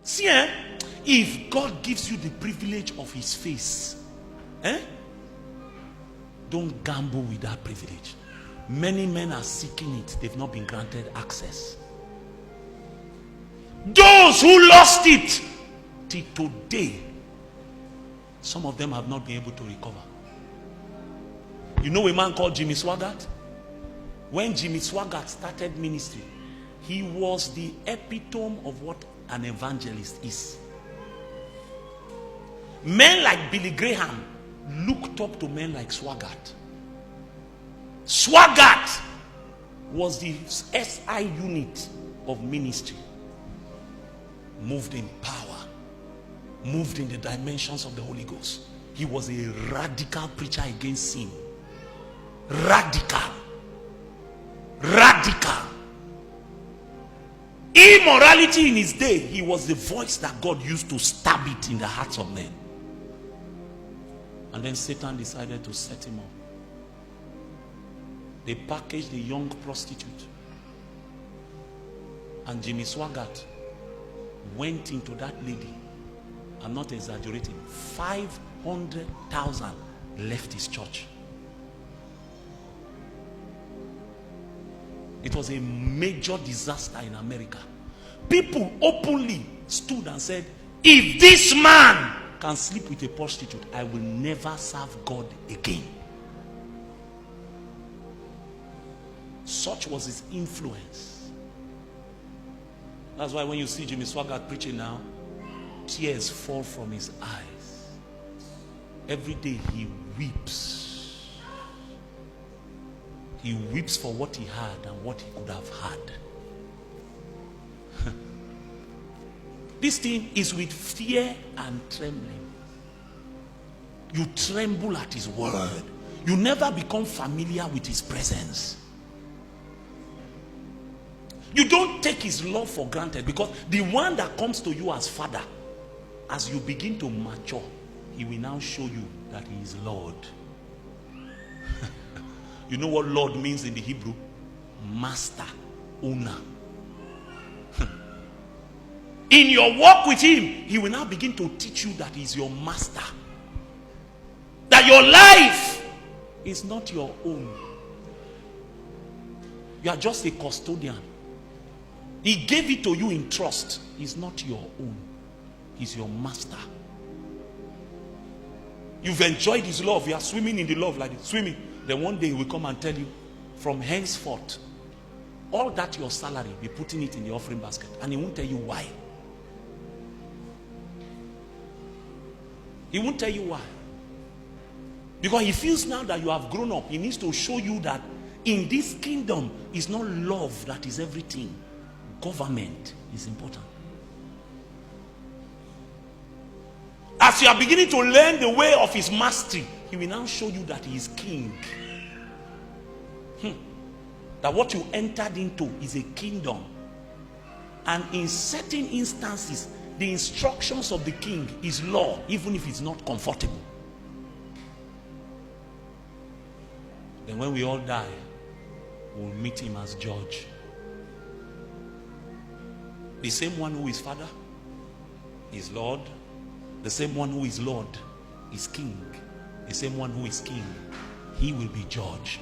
See, if God gives you the privilege of his face, don't gamble with that privilege. Many men are seeking it. They've not been granted access. Those who lost it till today, some of them have not been able to recover. You know a man called Jimmy Swaggart? When Jimmy Swaggart started ministry, he was the epitome of what an evangelist is. Men like Billy Graham looked up to men like Swaggart. Swaggart was the SI unit of ministry. Moved in power, moved in the dimensions of the Holy Ghost. He was a radical preacher against sin. Radical. Immorality in his day, he was the voice that God used to stab it in the hearts of men. And then Satan decided to set him up. They packaged a young prostitute. And Jimmy Swaggart went into that lady. I'm not exaggerating. 500,000 left his church. It was a major disaster in America. People openly stood and said, if this man can sleep with a prostitute, I will never serve God again. Such was his influence. That's why when you see Jimmy Swaggart preaching now, tears fall from his eyes. Every day he weeps. He weeps for what he had and what he could have had. This thing is with fear and trembling. You tremble at his word. You never become familiar with his presence. You don't take his love for granted, because the one that comes to you as Father, as you begin to mature, he will now show you that he is Lord. You know what Lord means in the Hebrew? Master, owner. In your walk with him, he will now begin to teach you that he is your master. That your life is not your own. You are just a custodian. He gave it to you in trust. It's not your own. He's your master. You've enjoyed his love. You are swimming in the love like this. Swimming. Then one day he will come and tell you, from henceforth, all that your salary, be putting it in the offering basket. And he won't tell you why. He won't tell you why. Because he feels now that you have grown up. He needs to show you that in this kingdom, it's not love that is everything. Government is important. As you are beginning to learn the way of his mastery, he will now show you that he is king. That what you entered into is a kingdom. And in certain instances, the instructions of the king is law, even if it's not comfortable. Then when we all die, we'll meet him as judge. The same one who is Father is Lord. The same one who is Lord is King. The same one who is King, he will be judge.